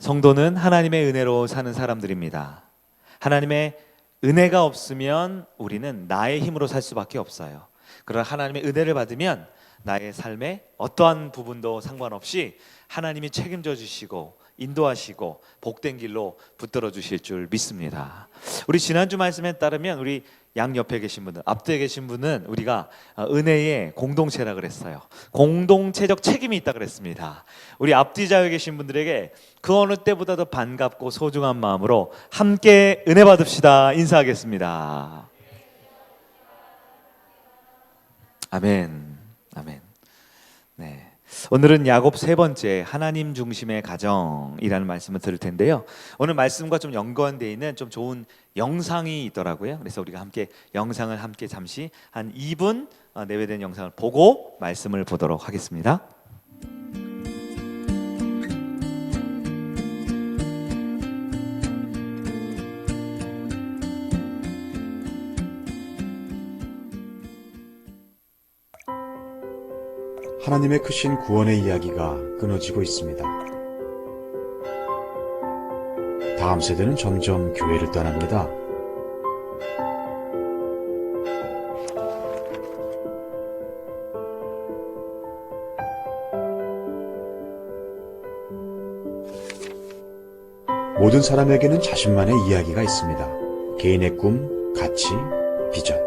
성도는 하나님의 은혜로 사는 사람들입니다. 하나님의 은혜가 없으면 우리는 나의 힘으로 살 수밖에 없어요. 그러나 하나님의 은혜를 받으면 나의 삶의 어떠한 부분도 상관없이 하나님이 책임져 주시고 인도하시고 복된 길로 붙들어 주실 줄 믿습니다. 우리 지난주 말씀에 따르면 우리 양옆에 계신 분들, 앞뒤에 계신 분은 우리가 은혜의 공동체라 그랬어요. 공동체적 책임이 있다 그랬습니다. 우리 앞뒤 좌우에 계신 분들에게 그 어느 때보다도 반갑고 소중한 마음으로 함께 은혜 받읍시다 인사하겠습니다. 아멘. 아멘. 네. 오늘은 야곱 세 번째 하나님 중심의 가정이라는 말씀을 들을 텐데요. 오늘 말씀과 좀 연관되어 있는 좀 좋은 영상이 있더라고요. 그래서 우리가 함께 영상을 함께 잠시 한 2분 내외된 영상을 보고 말씀을 보도록 하겠습니다. 하나님의 크신 구원의 이야기가 끊어지고 있습니다. 다음 세대는 점점 교회를 떠납니다. 모든 사람에게는 자신만의 이야기가 있습니다. 개인의 꿈, 가치, 비전.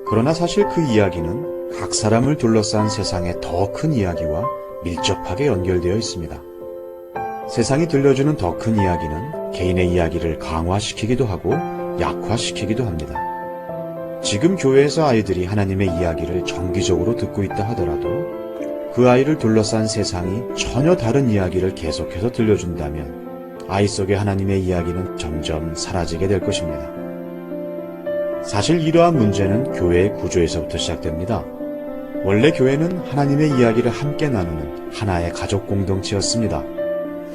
그러나 사실 그 이야기는 각 사람을 둘러싼 세상의 더 큰 이야기와 밀접하게 연결되어 있습니다. 세상이 들려주는 더 큰 이야기는 개인의 이야기를 강화시키기도 하고 약화시키기도 합니다. 지금 교회에서 아이들이 하나님의 이야기를 정기적으로 듣고 있다 하더라도 그 아이를 둘러싼 세상이 전혀 다른 이야기를 계속해서 들려준다면 아이 속의 하나님의 이야기는 점점 사라지게 될 것입니다. 사실 이러한 문제는 교회의 구조에서부터 시작됩니다. 원래 교회는 하나님의 이야기를 함께 나누는 하나의 가족 공동체였습니다.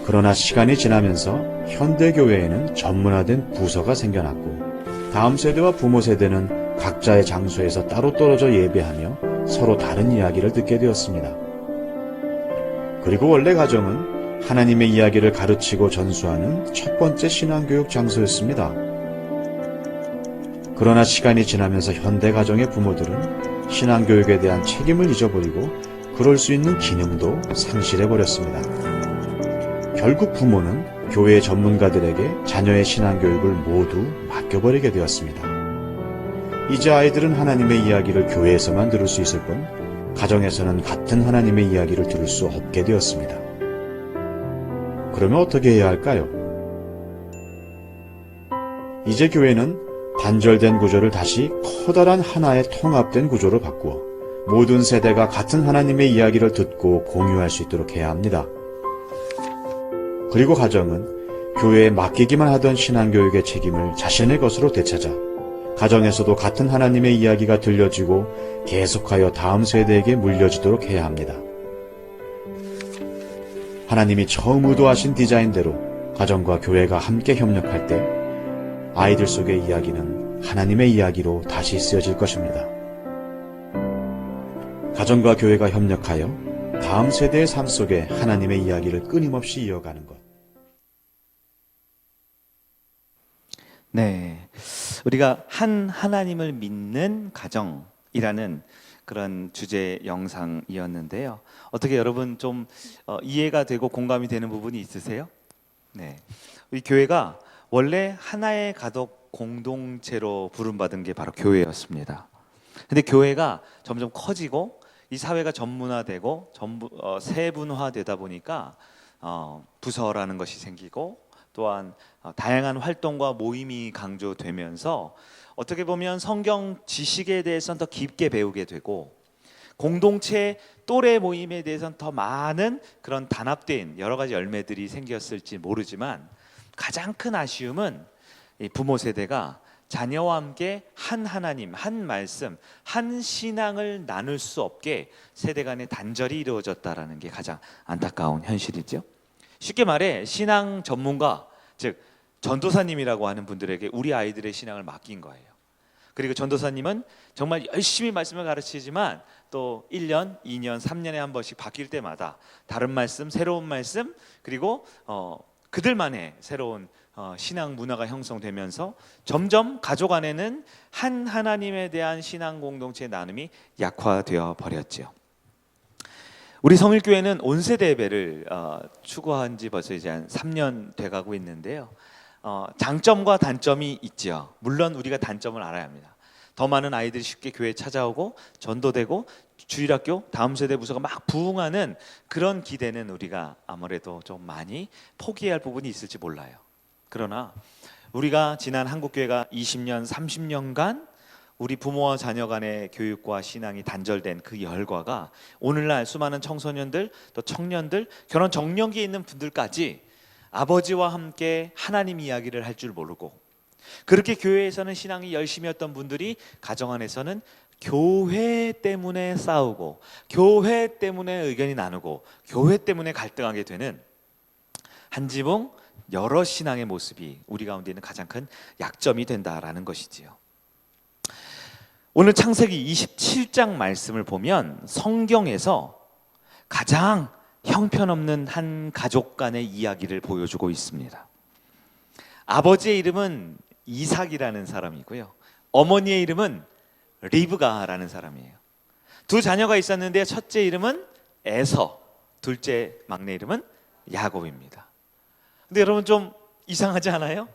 그러나 시간이 지나면서 현대 교회에는 전문화된 부서가 생겨났고 다음 세대와 부모 세대는 각자의 장소에서 따로 떨어져 예배하며 서로 다른 이야기를 듣게 되었습니다. 그리고 원래 가정은 하나님의 이야기를 가르치고 전수하는 첫 번째 신앙교육 장소였습니다. 그러나 시간이 지나면서 현대 가정의 부모들은 신앙교육에 대한 책임을 잊어버리고 그럴 수 있는 기능도 상실해버렸습니다. 결국 부모는 교회 전문가들에게 자녀의 신앙교육을 모두 맡겨버리게 되었습니다. 이제 아이들은 하나님의 이야기를 교회에서만 들을 수 있을 뿐 가정에서는 같은 하나님의 이야기를 들을 수 없게 되었습니다. 그러면 어떻게 해야 할까요? 이제 교회는 단절된 구조를 다시 커다란 하나의 통합된 구조로 바꾸어 모든 세대가 같은 하나님의 이야기를 듣고 공유할 수 있도록 해야 합니다. 그리고 가정은 교회에 맡기기만 하던 신앙교육의 책임을 자신의 것으로 되찾아 가정에서도 같은 하나님의 이야기가 들려지고 계속하여 다음 세대에게 물려지도록 해야 합니다. 하나님이 처음 의도하신 디자인대로 가정과 교회가 함께 협력할 때 아이들 속의 이야기는 하나님의 이야기로 다시 쓰여질 것입니다. 가정과 교회가 협력하여 다음 세대의 삶 속에 하나님의 이야기를 끊임없이 이어가는 것. 네, 우리가 한 하나님을 믿는 가정이라는 그런 주제 영상이었는데요. 어떻게 여러분 좀 이해가 되고 공감이 되는 부분이 있으세요? 네, 우리 교회가 원래 하나의 가족 공동체로 부름받은 게 바로 교회였습니다. 근데 교회가 점점 커지고 이 사회가 전문화되고 세분화되다 보니까 부서라는 것이 생기고 또한 다양한 활동과 모임이 강조되면서 어떻게 보면 성경 지식에 대해서는 더 깊게 배우게 되고 공동체 또래 모임에 대해서는 더 많은 그런 단합된 여러 가지 열매들이 생겼을지 모르지만 가장 큰 아쉬움은 부모 세대가 자녀와 함께 한 하나님, 한 말씀, 한 신앙을 나눌 수 없게 세대 간의 단절이 이루어졌다는 게 가장 안타까운 현실이죠. 쉽게 말해 신앙 전문가, 즉 전도사님이라고 하는 분들에게 우리 아이들의 신앙을 맡긴 거예요. 그리고 전도사님은 정말 열심히 말씀을 가르치지만 또 1년, 2년, 3년에 한 번씩 바뀔 때마다 다른 말씀, 새로운 말씀, 그리고 그들만의 새로운 신앙 문화가 형성되면서 점점 가족 안에는 한 하나님에 대한 신앙 공동체의 나눔이 약화되어 버렸지요. 우리 성일교회는 온세대 예배를 추구한 지 벌써 이제 한 3년 돼가고 있는데요. 장점과 단점이 있죠. 물론 우리가 단점을 알아야 합니다. 더 많은 아이들이 쉽게 교회에 찾아오고 전도되고 주일학교 다음 세대 부서가 막 부흥하는 그런 기대는 우리가 아무래도 좀 많이 포기해야 할 부분이 있을지 몰라요. 그러나 우리가 지난 한국교회가 20년, 30년간 우리 부모와 자녀 간의 교육과 신앙이 단절된 그 열과가 오늘날 수많은 청소년들 또 청년들 결혼 정년기에 있는 분들까지 아버지와 함께 하나님 이야기를 할 줄 모르고 그렇게 교회에서는 신앙이 열심히 했던 분들이 가정 안에서는 교회 때문에 싸우고 교회 때문에 의견이 나누고 교회 때문에 갈등하게 되는 한 지붕 여러 신앙의 모습이 우리 가운데 있는 가장 큰 약점이 된다라는 것이지요. 오늘 창세기 27장 말씀을 보면 성경에서 가장 형편없는 한 가족 간의 이야기를 보여주고 있습니다. 아버지의 이름은 이삭이라는 사람이고요. 어머니의 이름은 리브가라는 사람이에요. 두 자녀가 있었는데 첫째 이름은 에서, 둘째 막내 이름은 야곱입니다. 근데 여러분 좀 이상하지 않아요?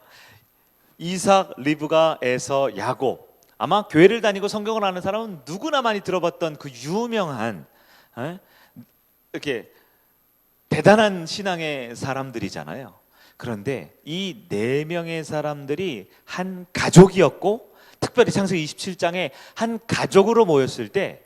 이삭, 리브가, 에서, 야곱. 아마 교회를 다니고 성경을 아는 사람은 누구나 많이 들어봤던 그 유명한 이렇게 대단한 신앙의 사람들이잖아요. 그런데 이 네 명의 사람들이 한 가족이었고 특별히 창세기 27장에 한 가족으로 모였을 때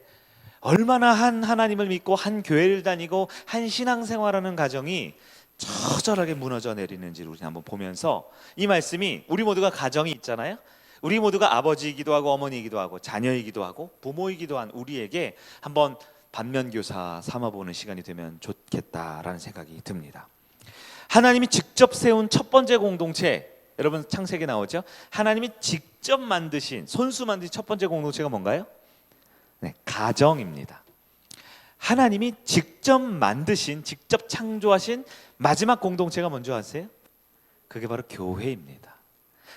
얼마나 한 하나님을 믿고 한 교회를 다니고 한 신앙생활하는 가정이 처절하게 무너져 내리는지를 우리 한번 보면서 이 말씀이 우리 모두가 가정이 있잖아요. 우리 모두가 아버지이기도 하고 어머니이기도 하고 자녀이기도 하고 부모이기도 한 우리에게 한번 반면교사 삼아보는 시간이 되면 좋겠다라는 생각이 듭니다. 하나님이 직접 세운 첫 번째 공동체, 여러분 창세기에 나오죠? 하나님이 직접 만드신, 손수 만드신 첫 번째 공동체가 뭔가요? 네, 가정입니다. 하나님이 직접 만드신, 직접 창조하신 마지막 공동체가 뭔지 아세요? 그게 바로 교회입니다.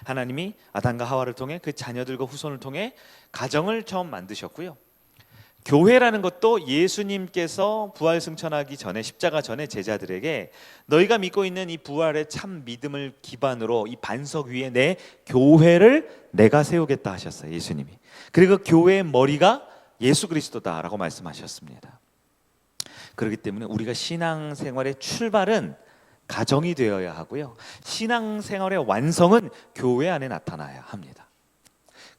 하나님이 아담과 하와를 통해 그 자녀들과 후손을 통해 가정을 처음 만드셨고요. 교회라는 것도 예수님께서 부활 승천하기 전에 십자가 전에 제자들에게 너희가 믿고 있는 이 부활의 참 믿음을 기반으로 이 반석 위에 내 교회를 내가 세우겠다 하셨어요. 예수님이. 그리고 교회의 머리가 예수 그리스도다라고 말씀하셨습니다. 그렇기 때문에 우리가 신앙생활의 출발은 가정이 되어야 하고요. 신앙생활의 완성은 교회 안에 나타나야 합니다.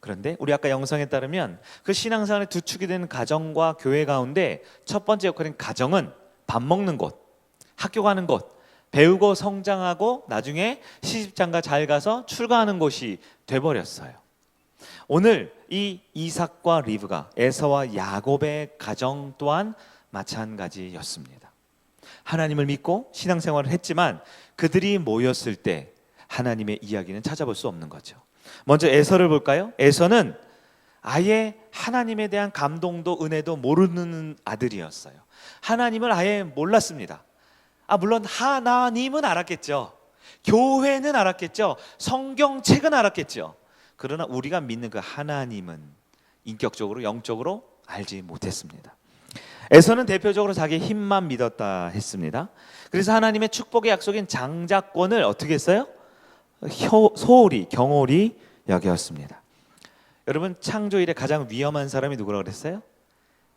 그런데 우리 아까 영상에 따르면 그 신앙생활의 두 축이 되는 가정과 교회 가운데 첫 번째 역할인 가정은 밥 먹는 곳, 학교 가는 곳, 배우고 성장하고 나중에 시집장가 잘 가서 출가하는 곳이 돼버렸어요. 오늘 이 이삭과 리브가, 에서와 야곱의 가정 또한 마찬가지였습니다. 하나님을 믿고 신앙생활을 했지만 그들이 모였을 때 하나님의 이야기는 찾아볼 수 없는 거죠. 먼저 에서를 볼까요? 에서는 아예 하나님에 대한 감동도 은혜도 모르는 아들이었어요. 하나님을 아예 몰랐습니다. 물론 하나님은 알았겠죠. 교회는 알았겠죠. 성경책은 알았겠죠. 그러나 우리가 믿는 그 하나님은 인격적으로 영적으로 알지 못했습니다. 에서는 대표적으로 자기 힘만 믿었다 했습니다. 그래서 하나님의 축복의 약속인 장자권을 어떻게 했어요? 소홀히 경홀히 여겼습니다. 여러분 창조 이래 가장 위험한 사람이 누구라고 그랬어요?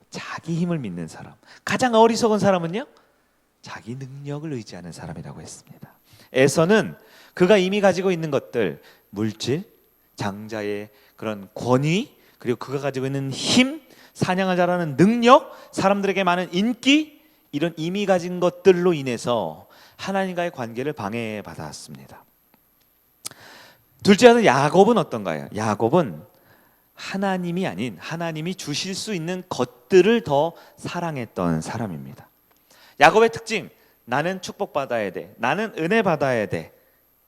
자기 힘을 믿는 사람. 가장 어리석은 사람은요? 자기 능력을 의지하는 사람이라고 했습니다. 에서는 그가 이미 가지고 있는 것들, 물질, 장자의 그런 권위, 그리고 그가 가지고 있는 힘, 사냥을 잘하는 능력, 사람들에게 많은 인기, 이런 이미 가진 것들로 인해서 하나님과의 관계를 방해받았습니다. 둘째 아들 야곱은 어떤가요? 야곱은 하나님이 아닌 하나님이 주실 수 있는 것들을 더 사랑했던 사람입니다. 야곱의 특징, 나는 축복받아야 돼, 나는 은혜 받아야 돼,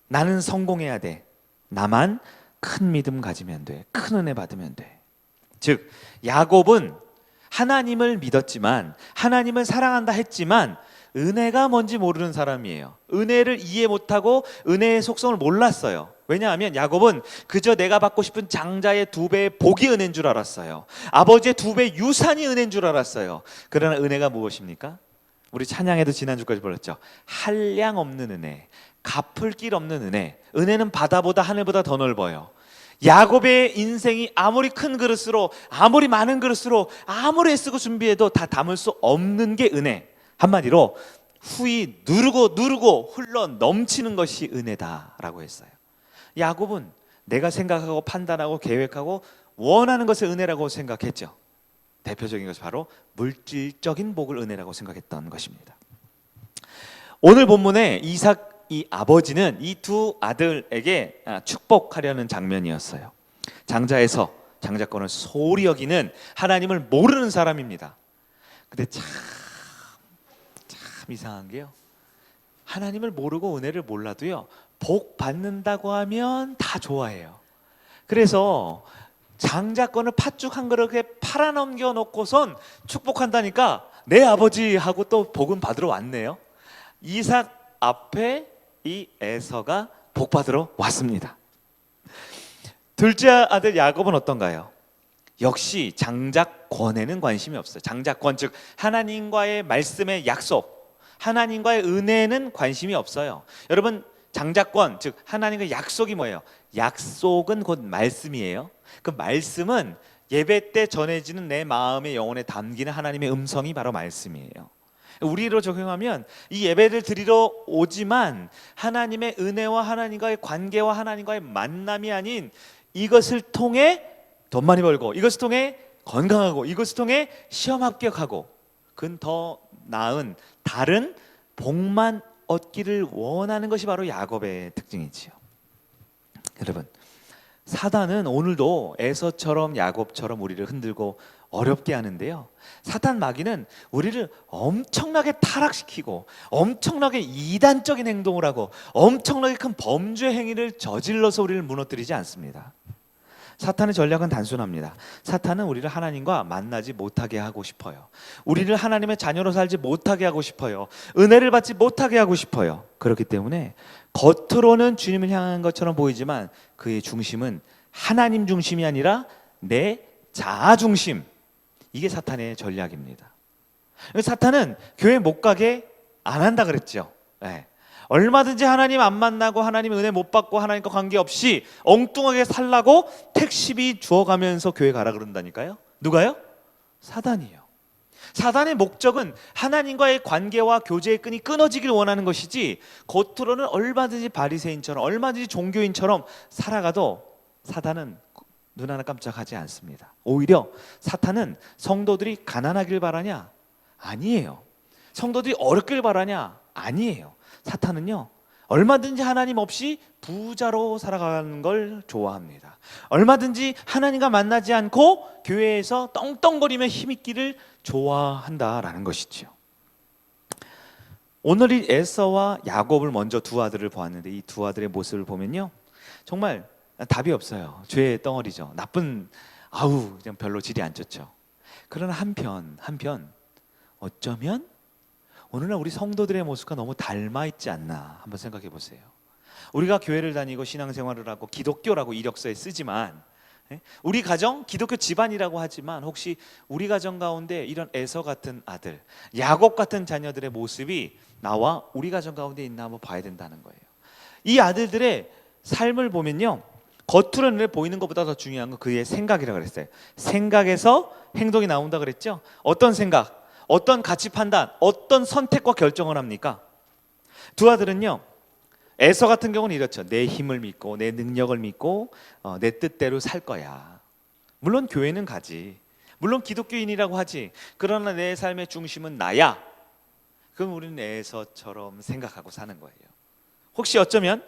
나는 성공해야 돼, 나만 큰 믿음 가지면 돼, 큰 은혜 받으면 돼. 즉 야곱은 하나님을 믿었지만 하나님을 사랑한다 했지만 은혜가 뭔지 모르는 사람이에요. 은혜를 이해 못하고 은혜의 속성을 몰랐어요. 왜냐하면 야곱은 그저 내가 받고 싶은 장자의 2배의 복이 은혜인 줄 알았어요. 아버지의 2배 유산이 은혜인 줄 알았어요. 그러나 은혜가 무엇입니까? 우리 찬양에도 지난주까지 불렀죠. 한량 없는 은혜, 갚을 길 없는 은혜. 은혜는 바다보다 하늘보다 더 넓어요. 야곱의 인생이 아무리 큰 그릇으로, 아무리 많은 그릇으로, 아무리 애쓰고 준비해도 다 담을 수 없는 게 은혜. 한마디로 후이 누르고 흘러 넘치는 것이 은혜다라고 했어요. 야곱은 내가 생각하고 판단하고 계획하고 원하는 것을 은혜라고 생각했죠. 대표적인 것이 바로 물질적인 복을 은혜라고 생각했던 것입니다. 오늘 본문에 이삭 이 아버지는 이 2 아들에게 축복하려는 장면이었어요. 장자에서 장자권을 소홀히 여기는 하나님을 모르는 사람입니다. 근데 참 이상한 게요, 하나님을 모르고 은혜를 몰라도요, 복 받는다고 하면 다 좋아해요. 그래서 장자권을 팥죽 한 그릇에 팔아넘겨 놓고선 축복한다니까 내 아버지 하고 또 복은 받으러 왔네요. 이삭 앞에 이 에서가 복 받으러 왔습니다. 둘째 아들 야곱은 어떤가요? 역시 장자권에는 관심이 없어요. 장자권, 즉 하나님과의 말씀의 약속, 하나님과의 은혜는 관심이 없어요. 여러분, 장자권, 즉 하나님과의 약속이 뭐예요? 약속은 곧 말씀이에요. 그 말씀은 예배 때 전해지는 내 마음의 영혼에 담기는 하나님의 음성이 바로 말씀이에요. 우리로 적용하면 이 예배를 드리러 오지만 하나님의 은혜와 하나님과의 관계와 하나님과의 만남이 아닌 이것을 통해 돈 많이 벌고, 이것을 통해 건강하고, 이것을 통해 시험 합격하고, 그건 더 나은 다른 복만 얻기를 원하는 것이 바로 야곱의 특징이지요. 여러분, 사단은 오늘도 에서처럼 야곱처럼 우리를 흔들고 어렵게 하는데요, 사탄 마귀는 우리를 엄청나게 타락시키고 엄청나게 이단적인 행동을 하고 엄청나게 큰 범죄 행위를 저질러서 우리를 무너뜨리지 않습니다. 사탄의 전략은 단순합니다. 사탄은 우리를 하나님과 만나지 못하게 하고 싶어요. 우리를 하나님의 자녀로 살지 못하게 하고 싶어요. 은혜를 받지 못하게 하고 싶어요. 그렇기 때문에 겉으로는 주님을 향한 것처럼 보이지만 그의 중심은 하나님 중심이 아니라 내 자아 중심, 이게 사탄의 전략입니다. 사탄은 교회 못 가게 안 한다 그랬죠. 네. 얼마든지 하나님 안 만나고 하나님 은혜 못 받고 하나님과 관계없이 엉뚱하게 살라고 택시비 주어가면서 교회 가라 그런다니까요. 누가요? 사단이요. 사단의 목적은 하나님과의 관계와 교제의 끈이 끊어지길 원하는 것이지, 겉으로는 얼마든지 바리새인처럼 얼마든지 종교인처럼 살아가도 사단은 눈 하나 깜짝하지 않습니다. 오히려 사탄은 성도들이 가난하길 바라냐? 아니에요. 성도들이 어렵길 바라냐? 아니에요. 사탄은요, 얼마든지 하나님 없이 부자로 살아가는 걸 좋아합니다. 얼마든지 하나님과 만나지 않고 교회에서 떵떵거리며 힘있기를 좋아한다라는 것이죠. 오늘 이 에서와 야곱을 먼저 2 아들을 보았는데, 이 2 아들의 모습을 보면요, 정말 답이 없어요. 죄의 덩어리죠. 나쁜, 그냥 별로 질이 안 좋죠. 그러나 한편 어쩌면 오늘날 우리 성도들의 모습과 너무 닮아 있지 않나 한번 생각해 보세요. 우리가 교회를 다니고 신앙생활을 하고 기독교라고 이력서에 쓰지만, 우리 가정 기독교 집안이라고 하지만 혹시 우리 가정 가운데 이런 에서 같은 아들, 야곱 같은 자녀들의 모습이 나와 우리 가정 가운데 있나 한번 봐야 된다는 거예요. 이 아들들의 삶을 보면요, 겉으로는 눈에 보이는 것보다 더 중요한 건 그의 생각이라고 그랬어요. 생각에서 행동이 나온다 그랬죠. 어떤 생각, 어떤 가치 판단, 어떤 선택과 결정을 합니까? 2 아들은요, 에서 같은 경우는 이렇죠. 내 힘을 믿고 내 능력을 믿고 내 뜻대로 살 거야. 물론 교회는 가지, 물론 기독교인이라고 하지, 그러나 내 삶의 중심은 나야. 그럼 우리는 에서처럼 생각하고 사는 거예요. 혹시 어쩌면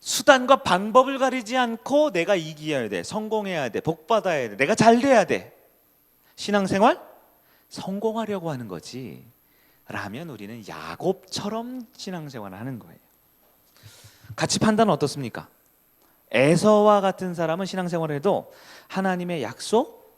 수단과 방법을 가리지 않고 내가 이겨야 돼, 성공해야 돼, 복받아야 돼, 내가 잘 돼야 돼, 신앙생활 성공하려고 하는 거지 라면 우리는 야곱처럼 신앙생활을 하는 거예요. 가치 판단은 어떻습니까? 에서와 같은 사람은 신앙생활을 해도 하나님의 약속?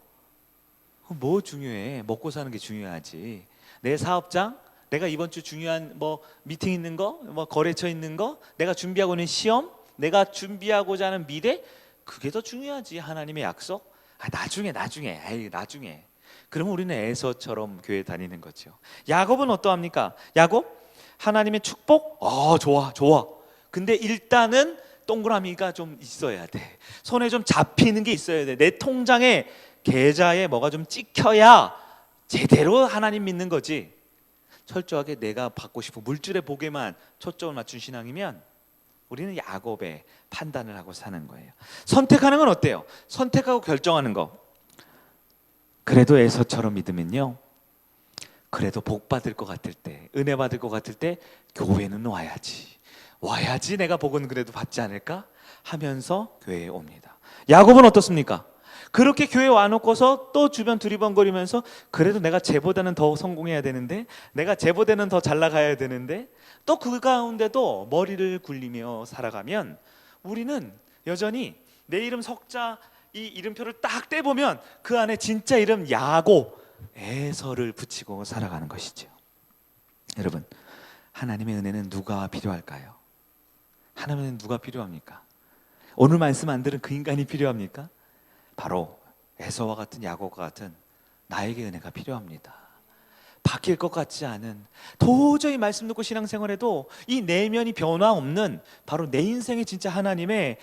뭐 중요해? 먹고 사는 게 중요하지. 내 사업장, 내가 이번 주 중요한 뭐 미팅 있는 거, 뭐 거래처 있는 거, 내가 준비하고 있는 시험, 내가 준비하고자 하는 미래, 그게 더 중요하지. 하나님의 약속? 나중에. 에이, 나중에. 그러면 우리는 에서처럼 교회 다니는 거죠. 야곱은 어떠합니까? 야곱 하나님의 축복? 좋아. 근데 일단은 동그라미가 좀 있어야 돼. 손에 좀 잡히는 게 있어야 돼. 내 통장에 계좌에 뭐가 좀 찍혀야 제대로 하나님 믿는 거지. 철저하게 내가 받고 싶은 물질의 복에만 초점을 맞춘 신앙이면 우리는 야곱의 판단을 하고 사는 거예요. 선택하는 건 어때요? 선택하고 결정하는 거. 그래도 에서처럼 믿으면요, 그래도 복 받을 것 같을 때, 은혜 받을 것 같을 때 교회는 와야지 내가 복은 그래도 받지 않을까 하면서 교회에 옵니다. 야곱은 어떻습니까? 그렇게 교회 와놓고서 또 주변 두리번거리면서 그래도 내가 쟤보다는 더 성공해야 되는데, 내가 쟤보다는 더 잘 나가야 되는데, 또 그 가운데도 머리를 굴리며 살아가면 우리는 여전히 내 이름 석자 이 이름표를 딱 떼보면 그 안에 진짜 이름 야곱, 에서를 붙이고 살아가는 것이죠. 여러분, 하나님의 은혜는 누가 필요할까요? 하나님의 은혜는 누가 필요합니까? 오늘 말씀 안 들은 그 인간이 필요합니까? 바로 에서와 같은 야곱과 같은 나에게 은혜가 필요합니다. 바뀔 것 같지 않은, 도저히 말씀 듣고 신앙생활해도 이 내면이 변화 없는, 바로 내 인생에 진짜 하나님의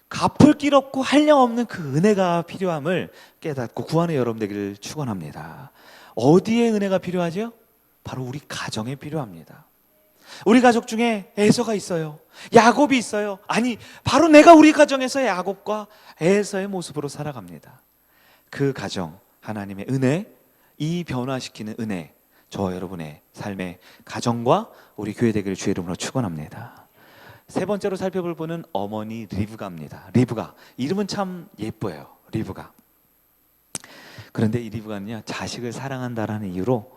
갚을 길 없고 한량없는 그 은혜가 필요함을 깨닫고 구하는 여러분 되기를 축원합니다. 어디에 은혜가 필요하죠? 바로 우리 가정에 필요합니다. 우리 가족 중에 에서가 있어요. 야곱이 있어요. 아니, 바로 내가 우리 가정에서 야곱과 에서의 모습으로 살아갑니다. 그 가정, 하나님의 은혜, 이 변화시키는 은혜, 저와 여러분의 삶의 가정과 우리 교회 되기를 주의 이름으로 축원합니다. 세 번째로 살펴볼 분은 어머니 리브가입니다. 리브가, 이름은 참 예뻐요. 리브가. 그런데 이 리브가는요, 자식을 사랑한다라는 이유로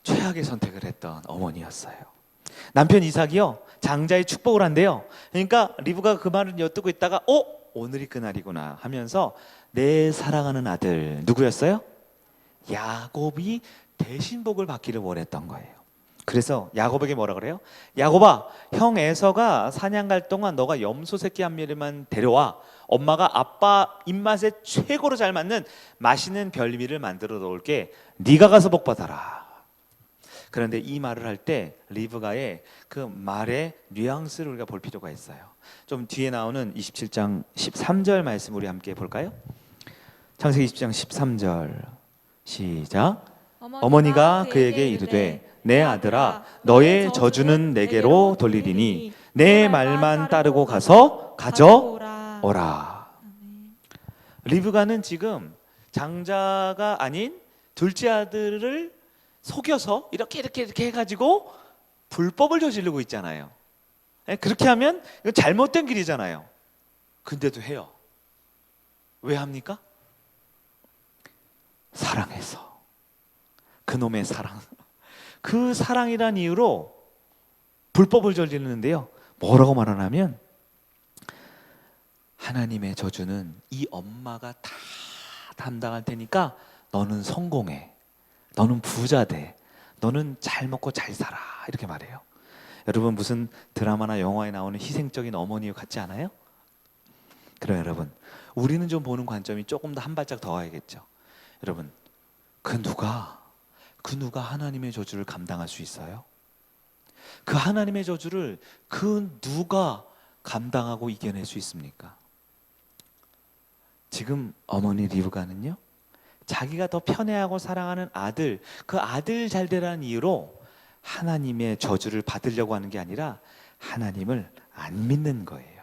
최악의 선택을 했던 어머니였어요. 남편 이삭이요, 장자의 축복을 한대요. 그러니까 리브가 그 말을 엿듣고 있다가 오늘이 그날이구나 하면서 내 사랑하는 아들, 누구였어요? 야곱이 대신 복을 받기를 원했던 거예요. 그래서 야곱에게 뭐라 그래요? 야곱아, 형 에서가 사냥 갈 동안 너가 염소 새끼 한 마리만 데려와. 엄마가 아빠 입맛에 최고로 잘 맞는 맛있는 별미를 만들어 놓을게. 네가 가서 복 받아라. 그런데 이 말을 할 때 리브가의 그 말의 뉘앙스를 우리가 볼 필요가 있어요. 좀 뒤에 나오는 27장 13절 말씀 우리 함께 볼까요? 창세기 20장 13절 시작. 어머니가 그에게 이르되 내 아들아, 너의 저주는 내게로 돌리리니 내 말만 따르고 가서 가져오라. 리브가는 지금 장자가 아닌 둘째 아들을 속여서 이렇게 해가지고 불법을 저지르고 있잖아요. 그렇게 하면 이건 잘못된 길이잖아요. 근데도 해요. 왜 합니까? 사랑해서. 그놈의 사랑. 그 사랑이란 이유로 불법을 저지르는데요, 뭐라고 말하냐면 하나님의 저주는 이 엄마가 다 담당할 테니까 너는 성공해, 너는 부자 돼, 너는 잘 먹고 잘 살아, 이렇게 말해요. 여러분, 무슨 드라마나 영화에 나오는 희생적인 어머니 같지 않아요? 그럼 여러분, 우리는 좀 보는 관점이 조금 더 한 발짝 더 가야겠죠. 여러분, 그 누가 하나님의 저주를 감당할 수 있어요? 그 하나님의 저주를 그 누가 감당하고 이겨낼 수 있습니까? 지금 어머니 리브가는요, 자기가 더 편애하고 사랑하는 아들, 그 아들 잘 되라는 이유로 하나님의 저주를 받으려고 하는 게 아니라 하나님을 안 믿는 거예요.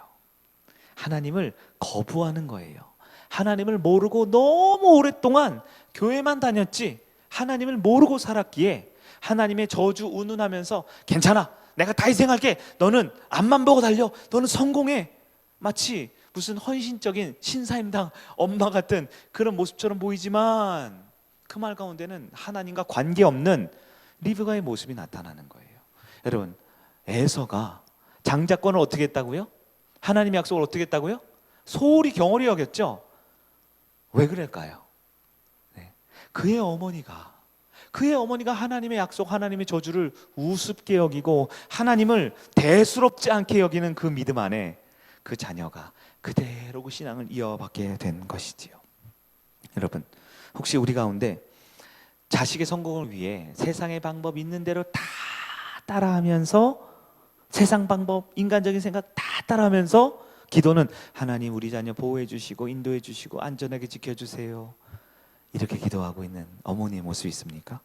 하나님을 거부하는 거예요. 하나님을 모르고 너무 오랫동안 교회만 다녔지 하나님을 모르고 살았기에 하나님의 저주 운운하면서 괜찮아, 내가 다 희생할게, 너는 앞만 보고 달려, 너는 성공해, 마치 무슨 헌신적인 신사임당 엄마 같은 그런 모습처럼 보이지만 그 말 가운데는 하나님과 관계없는 리브가의 모습이 나타나는 거예요. 여러분, 에서가 장자권을 어떻게 했다고요? 하나님의 약속을 어떻게 했다고요? 소홀히 경홀히 여겼죠. 왜 그럴까요? 그의 어머니가 그의 어머니가 하나님의 약속, 하나님의 저주를 우습게 여기고 하나님을 대수롭지 않게 여기는 그 믿음 안에 그 자녀가 그대로 그 신앙을 이어받게 된 것이지요. 여러분, 혹시 우리 가운데 자식의 성공을 위해 세상의 방법 있는 대로 다 따라하면서, 세상 방법, 인간적인 생각 다 따라하면서 기도는 하나님 우리 자녀 보호해 주시고 인도해 주시고 안전하게 지켜주세요, 이렇게 기도하고 있는 어머니의 모습이 있습니까?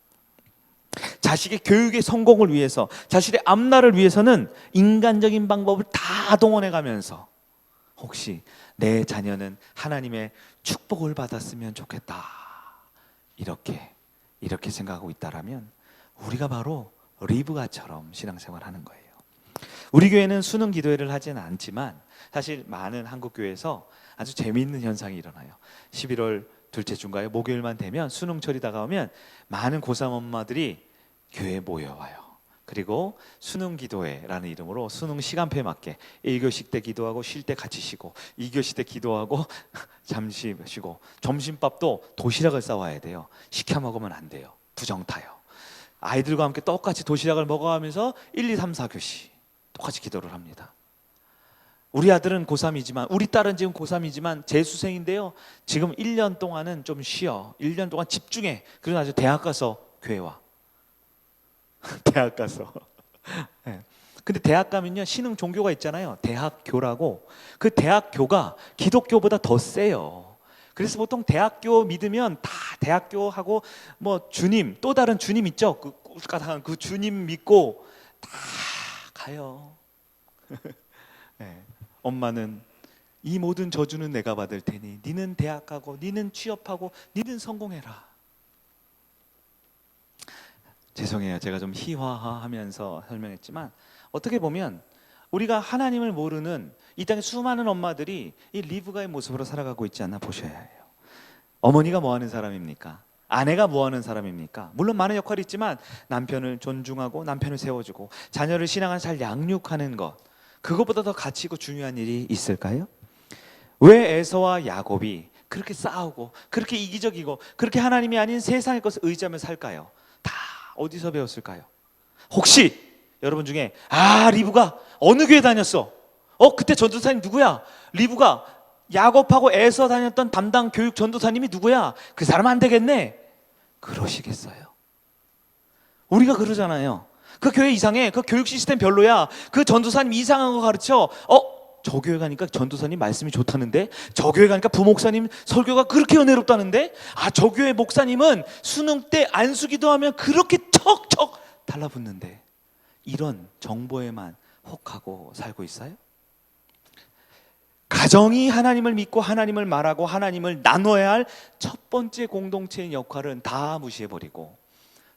자식의 교육의 성공을 위해서, 자식의 앞날을 위해서는 인간적인 방법을 다 동원해 가면서 혹시 내 자녀는 하나님의 축복을 받았으면 좋겠다, 이렇게 생각하고 있다라면 우리가 바로 리브가처럼 신앙생활을 하는 거예요. 우리 교회는 수능 기도회를 하지는 않지만 사실 많은 한국 교회에서 아주 재미있는 현상이 일어나요. 11월 둘째 주인가요? 목요일만 되면 수능철이 다가오면 많은 고3 엄마들이 교회에 모여와요. 그리고 수능 기도회라는 이름으로 수능 시간표에 맞게 1교시 때 기도하고 쉴 때 같이 쉬고 2교시 때 기도하고 잠시 쉬고 점심밥도 도시락을 싸와야 돼요. 시켜 먹으면 안 돼요. 부정 타요. 아이들과 함께 똑같이 도시락을 먹어가면서 1, 2, 3, 4교시 똑같이 기도를 합니다. 우리 아들은 고3이지만 우리 딸은 지금 고3이지만 재수생인데요, 지금 1년 동안은 좀 쉬어. 1년 동안 집중해. 그리고 나중에 대학 가서 교회 와. 대학 가서. 네. 근데 대학 가면요, 신흥 종교가 있잖아요. 대학교라고. 그 대학교가 기독교보다 더 세요. 그래서 보통 대학교 믿으면 다 대학교하고 뭐 주님, 또 다른 주님 있죠. 그 주님 믿고 다 가요. 네. 엄마는 이 모든 저주는 내가 받을 테니 니는 대학 가고 니는 취업하고 니는 성공해라. 죄송해요, 제가 좀 희화화하면서 설명했지만 어떻게 보면 우리가 하나님을 모르는 이 땅의 수많은 엄마들이 이 리브가의 모습으로 살아가고 있지 않나 보셔야 해요. 어머니가 뭐 하는 사람입니까? 아내가 뭐 하는 사람입니까? 물론 많은 역할이 있지만 남편을 존중하고 남편을 세워주고 자녀를 신앙을 잘 양육하는 것, 그것보다 더 가치 있고 중요한 일이 있을까요? 왜 에서와 야곱이 그렇게 싸우고 그렇게 이기적이고 그렇게 하나님이 아닌 세상의 것을 의지하며 살까요? 다 어디서 배웠을까요? 혹시 여러분 중에 리브가 어느 교회 다녔어? 그때 전도사님 누구야? 리브가 야곱하고 에서 다녔던 담당 교육 전도사님이 누구야? 그 사람 안 되겠네, 그러시겠어요? 우리가 그러잖아요. 그 교회 이상해, 그 교육 시스템 별로야, 그 전도사님 이상한 거 가르쳐. 저 교회 가니까 전도사님 말씀이 좋다는데, 저 교회 가니까 부목사님 설교가 그렇게 은혜롭다는데, 저 교회 목사님은 수능 때 안수기도 하면 그렇게 척척 달라붙는데, 이런 정보에만 혹하고 살고 있어요? 가정이 하나님을 믿고 하나님을 말하고 하나님을 나눠야 할 첫 번째 공동체의 역할은 다 무시해버리고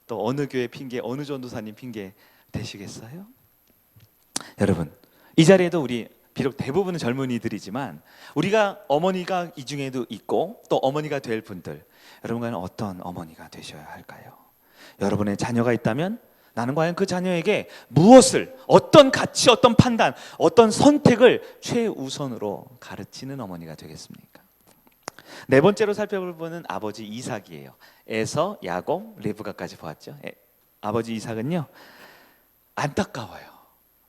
또 어느 교회 핑계, 어느 전도사님 핑계 되시겠어요? 여러분, 이 자리에도 우리 비록 대부분은 젊은이들이지만 우리가 어머니가 이 중에도 있고 또 어머니가 될 분들, 여러분과는 어떤 어머니가 되셔야 할까요? 여러분의 자녀가 있다면 나는 과연 그 자녀에게 무엇을, 어떤 가치, 어떤 판단, 어떤 선택을 최우선으로 가르치는 어머니가 되겠습니까? 네 번째로 살펴볼 분은 아버지 이삭이에요. 에서, 야곱, 리브가까지 보았죠. 아버지 이삭은요, 안타까워요.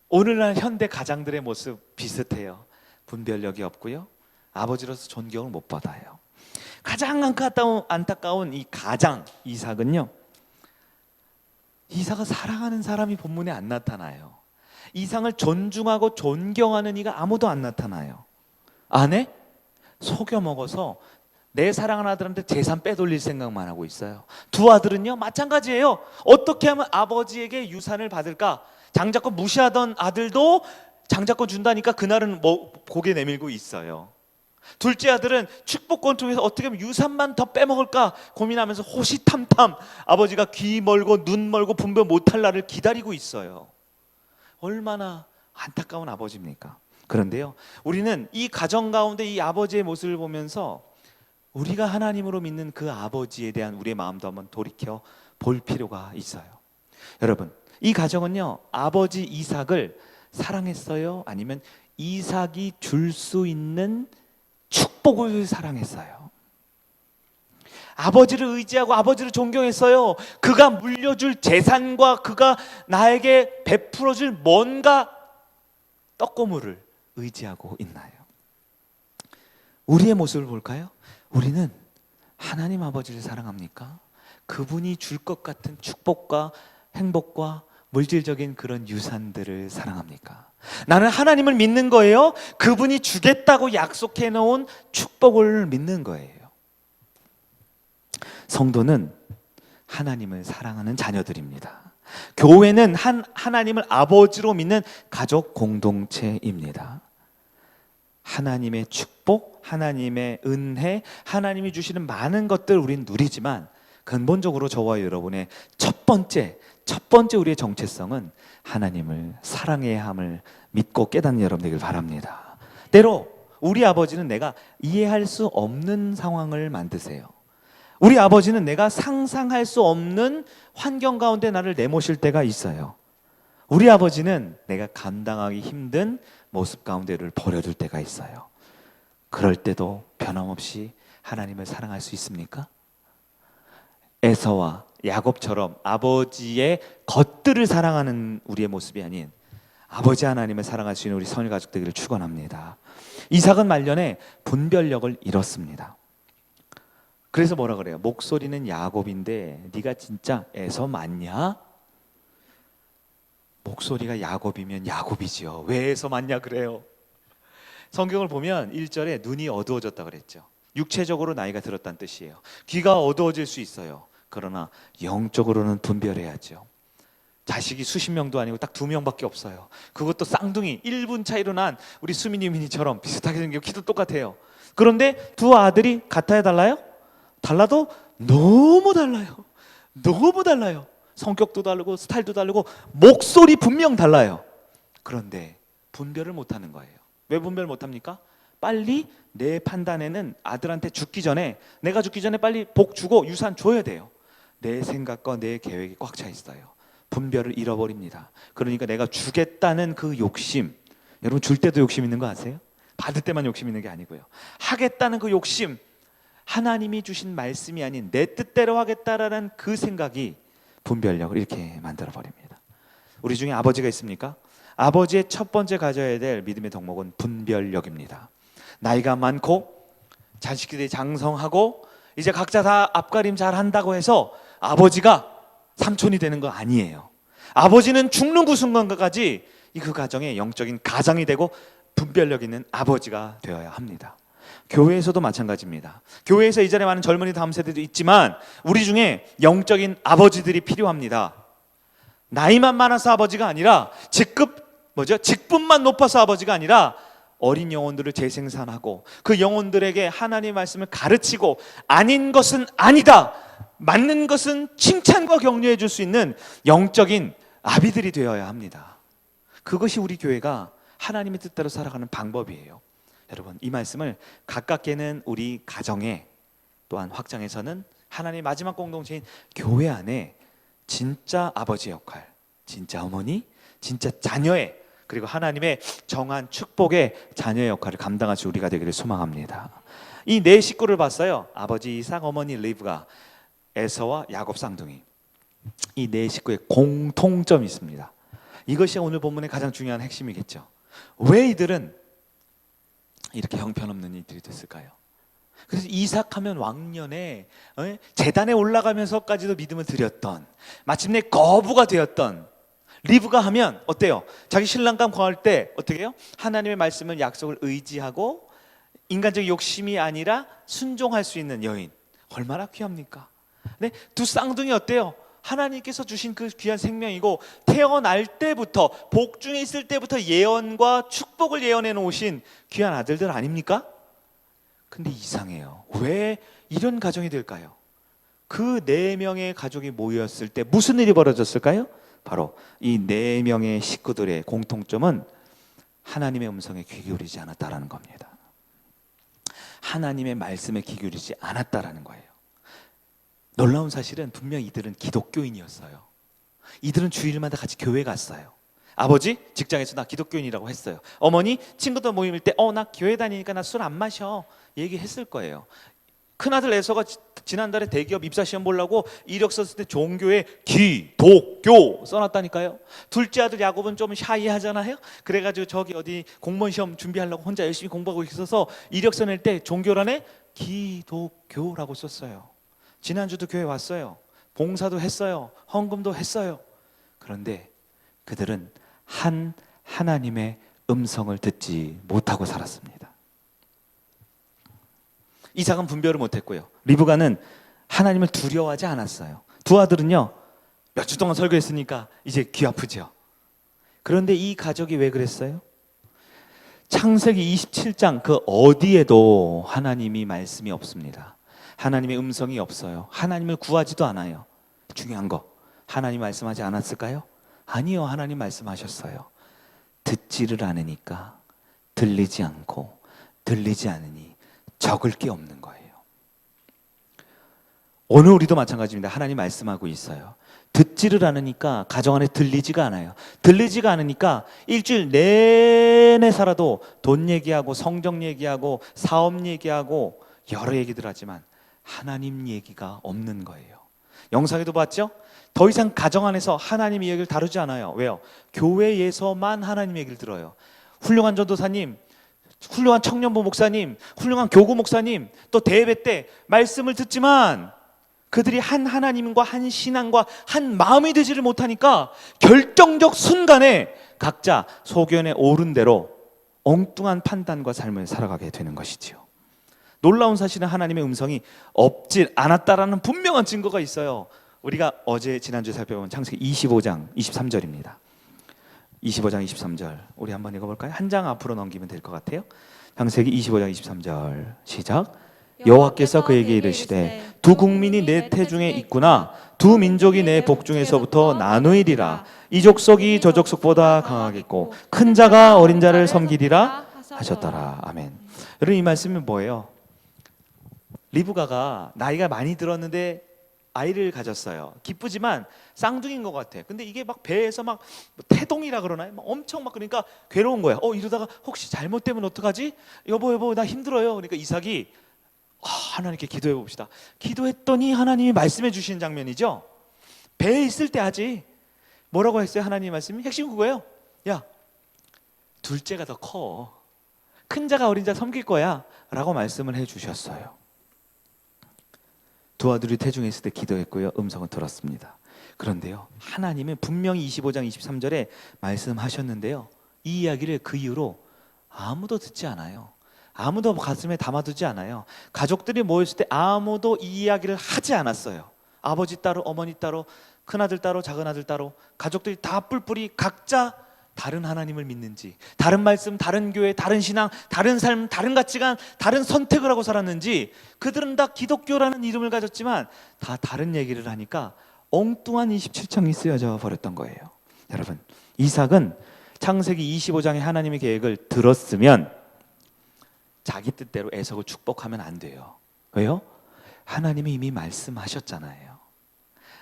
오늘날 현대 가장들의 모습 비슷해요. 분별력이 없고요, 아버지로서 존경을 못 받아요. 가장 안타까운 이 가장 이삭은요, 이삭을 사랑하는 사람이 본문에 안 나타나요. 이삭을 존중하고 존경하는 이가 아무도 안 나타나요. 아내? 속여 먹어서 내 사랑하는 아들한테 재산 빼돌릴 생각만 하고 있어요. 두 아들은요, 마찬가지예요. 어떻게 하면 아버지에게 유산을 받을까? 장자권 무시하던 아들도 장자권 준다니까 그날은 고개 내밀고 있어요. 둘째 아들은 축복권 통해서 어떻게 하면 유산만 더 빼먹을까 고민하면서 호시탐탐 아버지가 귀 멀고 눈 멀고 분별 못할 날을 기다리고 있어요. 얼마나 안타까운 아버지입니까? 그런데요, 우리는 이 가정 가운데 이 아버지의 모습을 보면서 우리가 하나님으로 믿는 그 아버지에 대한 우리의 마음도 한번 돌이켜 볼 필요가 있어요. 여러분, 이 가정은요, 아버지 이삭을 사랑했어요? 아니면 이삭이 줄 수 있는 축복을 사랑했어요? 아버지를 의지하고 아버지를 존경했어요. 그가 물려줄 재산과 그가 나에게 베풀어줄 뭔가 떡고물을 의지하고 있나요? 우리의 모습을 볼까요? 우리는 하나님 아버지를 사랑합니까? 그분이 줄 것 같은 축복과 행복과 물질적인 그런 유산들을 사랑합니까? 나는 하나님을 믿는 거예요. 그분이 주겠다고 약속해 놓은 축복을 믿는 거예요. 성도는 하나님을 사랑하는 자녀들입니다. 교회는 하나님을 아버지로 믿는 가족 공동체입니다. 하나님의 축복, 하나님의 은혜, 하나님이 주시는 많은 것들 우리는 누리지만 근본적으로 저와 여러분의 첫 번째 우리의 정체성은 하나님을 사랑해야 함을 믿고 깨닫는 여러분 되길 바랍니다. 때로 우리 아버지는 내가 이해할 수 없는 상황을 만드세요. 우리 아버지는 내가 상상할 수 없는 환경 가운데 나를 내모실 때가 있어요. 우리 아버지는 내가 감당하기 힘든 모습 가운데를 버려둘 때가 있어요. 그럴 때도 변함없이 하나님을 사랑할 수 있습니까? 에서와 야곱처럼 아버지의 것들을 사랑하는 우리의 모습이 아닌 아버지 하나님을 사랑할 수 있는 우리 선일 가족 되기를 축원합니다. 이삭은 말년에 분별력을 잃었습니다. 그래서 뭐라 그래요? 목소리는 야곱인데 네가 진짜 에서 맞냐? 목소리가 야곱이면 야곱이지요. 왜 에서 맞냐 그래요? 성경을 보면 1절에 눈이 어두워졌다 그랬죠. 육체적으로 나이가 들었다는 뜻이에요. 귀가 어두워질 수 있어요. 그러나 영적으로는 분별해야죠. 자식이 수십 명도 아니고 딱 2명밖에 없어요. 그것도 쌍둥이 1분 차이로 난 우리 수민이처럼 비슷하게 생기고 키도 똑같아요. 그런데 두 아들이 같아야 달라요? 달라도 너무 달라요. 너무 달라요. 성격도 다르고 스타일도 다르고 목소리 분명 달라요. 그런데 분별을 못하는 거예요. 왜 분별 못합니까? 빨리 내 판단에는 아들한테 죽기 전에, 내가 죽기 전에 빨리 복 주고 유산 줘야 돼요. 내 생각과 내 계획이 꽉 차 있어요. 분별을 잃어버립니다. 그러니까 내가 주겠다는 그 욕심, 여러분 줄 때도 욕심 있는 거 아세요? 받을 때만 욕심 있는 게 아니고요. 하겠다는 그 욕심, 하나님이 주신 말씀이 아닌 내 뜻대로 하겠다라는 그 생각이 분별력을 이렇게 만들어버립니다. 우리 중에 아버지가 있습니까? 아버지의 첫 번째 가져야 될 믿음의 덕목은 분별력입니다. 나이가 많고 자식들이 장성하고 이제 각자 다 앞가림 잘 한다고 해서 아버지가 삼촌이 되는 거 아니에요. 아버지는 죽는 그 순간까지 그 가정의 영적인 가장이 되고 분별력 있는 아버지가 되어야 합니다. 교회에서도 마찬가지입니다. 교회에서 이 자리에 많은 젊은이 다음 세대도 있지만 우리 중에 영적인 아버지들이 필요합니다. 나이만 많아서 아버지가 아니라 직분만 높아서 아버지가 아니라 어린 영혼들을 재생산하고 그 영혼들에게 하나님의 말씀을 가르치고 아닌 것은 아니다, 맞는 것은 칭찬과 격려해 줄 수 있는 영적인 아비들이 되어야 합니다. 그것이 우리 교회가 하나님의 뜻대로 살아가는 방법이에요. 여러분, 이 말씀을 가깝게는 우리 가정에, 또한 확장해서는 하나님의 마지막 공동체인 교회 안에 진짜 아버지 역할, 진짜 어머니, 진짜 자녀의, 그리고 하나님의 정한 축복의 자녀의 역할을 감당할 수 우리가 되기를 소망합니다. 이 네 식구를 봤어요. 아버지 이삭, 어머니 리브가, 에서와 야곱 쌍둥이. 이 네 식구의 공통점이 있습니다. 이것이 오늘 본문의 가장 중요한 핵심이겠죠. 왜 이들은 이렇게 형편없는 이들이 됐을까요? 그래서 이삭하면 왕년에 제단에 올라가면서까지도 믿음을 드렸던, 마침내 거부가 되었던 리브가 하면 어때요? 자기 신랑감 구할 때 어떻게 해요? 하나님의 말씀을, 약속을 의지하고 인간적 욕심이 아니라 순종할 수 있는 여인. 얼마나 귀합니까? 네? 두 쌍둥이 어때요? 하나님께서 주신 그 귀한 생명이고 태어날 때부터, 복중에 있을 때부터 예언과 축복을 예언해 놓으신 귀한 아들들 아닙니까? 근데 이상해요. 왜 이런 가정이 될까요? 그 4명의 가족이 모였을 때 무슨 일이 벌어졌을까요? 바로 이 4명의 식구들의 공통점은 하나님의 음성에 귀 기울이지 않았다라는 겁니다. 하나님의 말씀에 귀 기울이지 않았다라는 거예요. 놀라운 사실은 분명 이들은 기독교인이었어요. 이들은 주일마다 같이 교회 갔어요. 아버지 직장에서 나 기독교인이라고 했어요. 어머니 친구들 모임일 때 나 교회 다니니까 나 술 안 마셔 얘기했을 거예요. 큰아들 에서가 지난달에 대기업 입사 시험 보려고 이력서 쓸 때 종교에 기독교 써놨다니까요. 둘째 아들 야곱은 좀 샤이하잖아요. 그래가지고 저기 어디 공무원 시험 준비하려고 혼자 열심히 공부하고 있어서 이력서 낼 때 종교란에 기독교라고 썼어요. 지난주도 교회 왔어요. 봉사도 했어요. 헌금도 했어요. 그런데 그들은 한 하나님의 음성을 듣지 못하고 살았습니다. 이삭은 분별을 못했고요. 리브가는 하나님을 두려워하지 않았어요. 두 아들은요, 몇 주 동안 설교했으니까 이제 귀 아프죠. 그런데 이 가족이 왜 그랬어요? 창세기 27장 그 어디에도 하나님이 말씀이 없습니다. 하나님의 음성이 없어요. 하나님을 구하지도 않아요. 중요한 거, 하나님 말씀하지 않았을까요? 아니요, 하나님 말씀하셨어요. 듣지를 않으니까 들리지 않고 들리지 않으니 적을 게 없는 거예요. 오늘 우리도 마찬가지입니다. 하나님 말씀하고 있어요. 듣지를 않으니까 가정 안에 들리지가 않아요. 들리지가 않으니까 일주일 내내 살아도 돈 얘기하고 성경 얘기하고 사업 얘기하고 여러 얘기들 하지만 하나님 얘기가 없는 거예요. 영상에도 봤죠? 더 이상 가정 안에서 하나님 이야기를 다루지 않아요. 왜요? 교회에서만 하나님 얘기를 들어요. 훌륭한 전도사님, 훌륭한 청년부 목사님, 훌륭한 교구 목사님, 또 대예배 때 말씀을 듣지만 그들이 한 하나님과 한 신앙과 한 마음이 되지를 못하니까 결정적 순간에 각자 소견에 오른 대로 엉뚱한 판단과 삶을 살아가게 되는 것이지요. 놀라운 사실은 하나님의 음성이 없지 않았다라는 분명한 증거가 있어요. 우리가 어제 지난주에 살펴본 창세기 25장 23절입니다. 25장 23절 우리 한번 읽어볼까요? 한 장 앞으로 넘기면 될 것 같아요. 창세기 25장 23절 시작. 여호와께서 그에게 이르시되 두 국민이 내 태중에 있구나. 두 민족이 내 복중에서부터 나누이리라. 이 족속이 저 족속보다 강하겠고 큰 자가 어린 자를 섬기리라 하셨더라. 아멘. 여러분, 이 말씀이 뭐예요? 리브가가 나이가 많이 들었는데 아이를 가졌어요. 기쁘지만 쌍둥이인 것 같아. 근데 이게 막 배에서 막 태동이라 그러나요? 막 엄청 막 그러니까 괴로운 거야. 이러다가 혹시 잘못되면 어떡하지? 여보 나 힘들어요. 그러니까 이삭이 하나님께 기도해 봅시다. 기도했더니 하나님이 말씀해 주신 장면이죠. 배에 있을 때 하지. 뭐라고 했어요? 하나님의 말씀이 핵심 그거예요. 야, 둘째가 더 커. 큰 자가 어린 자 섬길 거야 라고 말씀을 해 주셨어요. 두 아들이 태중에 있을 때 기도했고요. 음성을 들었습니다. 그런데요, 하나님은 분명히 25장 23절에 말씀하셨는데요, 이 이야기를 그 이후로 아무도 듣지 않아요. 아무도 가슴에 담아두지 않아요. 가족들이 모였을 때 아무도 이 이야기를 하지 않았어요. 아버지 따로, 어머니 따로, 큰아들 따로, 작은아들 따로 가족들이 다 뿔뿔이 각자 다른 하나님을 믿는지, 다른 말씀, 다른 교회, 다른 신앙, 다른 삶, 다른 가치관, 다른 선택을 하고 살았는지, 그들은 다 기독교라는 이름을 가졌지만 다 다른 얘기를 하니까 엉뚱한 27장이 쓰여져 버렸던 거예요. 여러분, 이삭은 창세기 25장의 하나님의 계획을 들었으면 자기 뜻대로 에서를 축복하면 안 돼요. 왜요? 하나님이 이미 말씀하셨잖아요.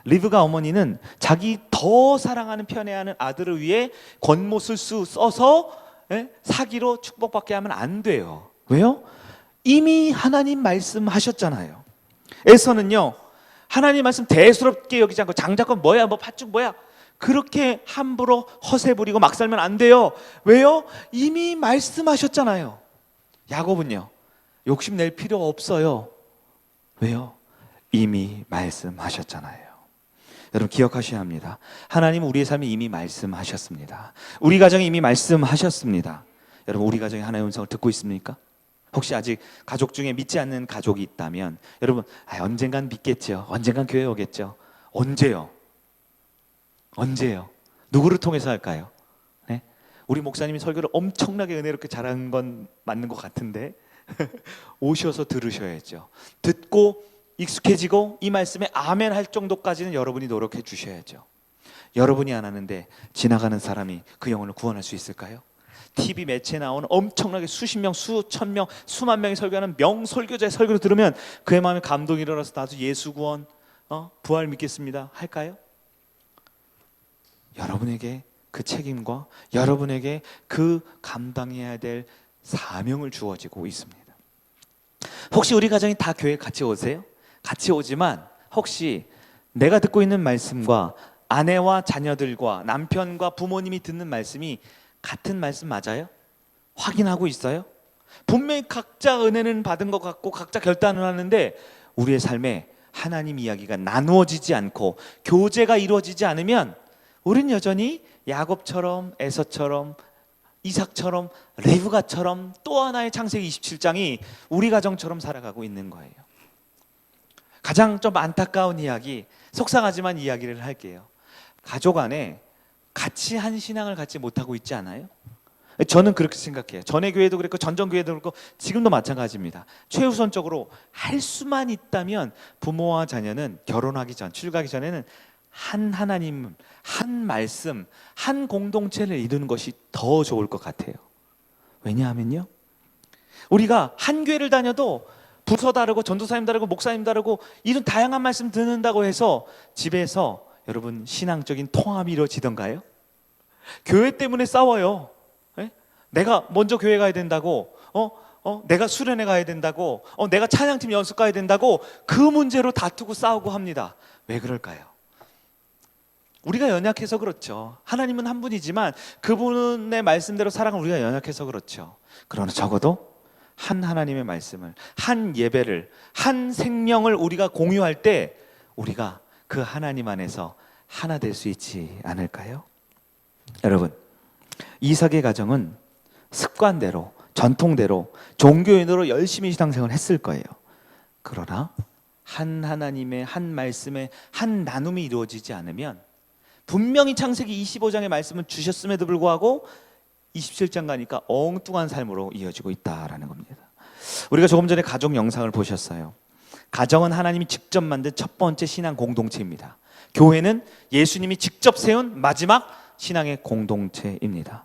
리브가 어머니는 자기 더 사랑하는 편애하는 아들을 위해 권모술수 써서 사기로 축복받게 하면 안 돼요. 왜요? 이미 하나님 말씀하셨잖아요. 에서는요, 하나님 말씀 대수롭게 여기지 않고 장자권 뭐야, 뭐 팥죽 뭐야, 그렇게 함부로 허세 부리고 막 살면 안 돼요. 왜요? 이미 말씀하셨잖아요. 야곱은요, 욕심낼 필요 없어요. 왜요? 이미 말씀하셨잖아요. 여러분, 기억하셔야 합니다. 하나님은 우리의 삶에 이미 말씀하셨습니다. 우리 가정에 이미 말씀하셨습니다. 여러분, 우리 가정에 하나님의 음성을 듣고 있습니까? 혹시 아직 가족 중에 믿지 않는 가족이 있다면 여러분, 언젠간 믿겠죠. 언젠간 교회 오겠죠. 언제요? 누구를 통해서 할까요? 네? 우리 목사님이 설교를 엄청나게 은혜롭게 잘한 건 맞는 것 같은데 오셔서 들으셔야죠. 듣고 익숙해지고 이 말씀에 아멘 할 정도까지는 여러분이 노력해 주셔야죠. 여러분이 안 하는데 지나가는 사람이 그 영혼을 구원할 수 있을까요? TV 매체에 나오는 엄청나게 수십 명, 수천 명, 수만 명이 설교하는 명설교자의 설교를 들으면 그의 마음에 감동이 일어나서 나도 예수 구원, 부활 믿겠습니다 할까요? 여러분에게 그 책임과 여러분에게 그 감당해야 될 사명을 주어지고 있습니다. 혹시 우리 가정이 다 교회 같이 오세요? 같이 오지만 혹시 내가 듣고 있는 말씀과 아내와 자녀들과 남편과 부모님이 듣는 말씀이 같은 말씀 맞아요? 확인하고 있어요? 분명히 각자 은혜는 받은 것 같고 각자 결단을 하는데 우리의 삶에 하나님 이야기가 나누어지지 않고 교제가 이루어지지 않으면 우린 여전히 야곱처럼 에서처럼 이삭처럼 레브가처럼 또 하나의 창세기 27장이 우리 가정처럼 살아가고 있는 거예요. 가장 좀 안타까운 이야기, 속상하지만 이야기를 할게요. 가족 안에 같이 한 신앙을 갖지 못하고 있지 않아요? 저는 그렇게 생각해요. 전의 교회도 그랬고 전전 교회도 그렇고 지금도 마찬가지입니다. 최우선적으로 할 수만 있다면 부모와 자녀는 결혼하기 전, 출가하기 전에는 한 하나님, 한 말씀, 한 공동체를 이루는 것이 더 좋을 것 같아요. 왜냐하면요, 우리가 한 교회를 다녀도 부서 다르고 전도사님 다르고 목사님 다르고 이런 다양한 말씀 듣는다고 해서 집에서 여러분 신앙적인 통합이 이루어지던가요? 교회 때문에 싸워요. 예? 내가 먼저 교회 가야 된다고, 내가 수련회 가야 된다고, 내가 찬양팀 연습 가야 된다고 그 문제로 다투고 싸우고 합니다. 왜 그럴까요? 우리가 연약해서 그렇죠. 하나님은 한 분이지만 그분의 말씀대로 살아가는 우리가 연약해서 그렇죠. 그러나 적어도 한 하나님의 말씀을, 한 예배를, 한 생명을 우리가 공유할 때 우리가 그 하나님 안에서 하나 될 수 있지 않을까요? 여러분, 이삭의 가정은 습관대로, 전통대로, 종교인으로 열심히 신앙생활을 했을 거예요. 그러나 한 하나님의 한 말씀의 한 나눔이 이루어지지 않으면 분명히 창세기 25장의 말씀을 주셨음에도 불구하고 27장 가니까 엉뚱한 삶으로 이어지고 있다라는 겁니다. 우리가 조금 전에 가족 영상을 보셨어요. 가정은 하나님이 직접 만든 첫 번째 신앙 공동체입니다. 교회는 예수님이 직접 세운 마지막 신앙의 공동체입니다.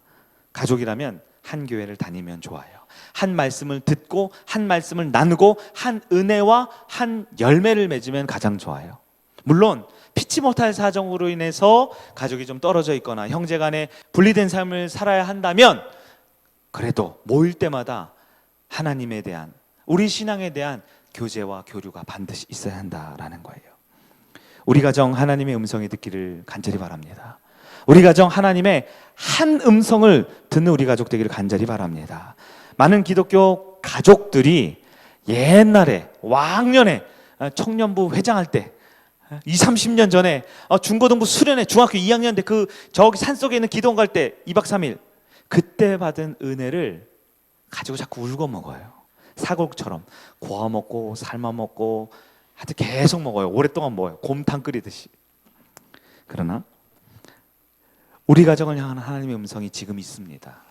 가족이라면 한 교회를 다니면 좋아요. 한 말씀을 듣고 한 말씀을 나누고 한 은혜와 한 열매를 맺으면 가장 좋아요. 물론 피치 못할 사정으로 인해서 가족이 좀 떨어져 있거나 형제간에 분리된 삶을 살아야 한다면 그래도 모일 때마다 하나님에 대한, 우리 신앙에 대한 교제와 교류가 반드시 있어야 한다라는 거예요. 우리 가정 하나님의 음성이 듣기를 간절히 바랍니다. 우리 가정 하나님의 한 음성을 듣는 우리 가족 되기를 간절히 바랍니다. 많은 기독교 가족들이 옛날에 왕년에 청년부 회장할 때 20, 30년 전에 중고등부 수련회 중학교 2학년 때 그 저기 산속에 있는 기도원 갈 때 2박 3일 그때 받은 은혜를 가지고 자꾸 울고 먹어요. 사골국처럼 구워 먹고 삶아 먹고 하여튼 계속 먹어요. 오랫동안 먹어요. 곰탕 끓이듯이. 그러나 우리 가정을 향한 하나님의 음성이 지금 있습니다.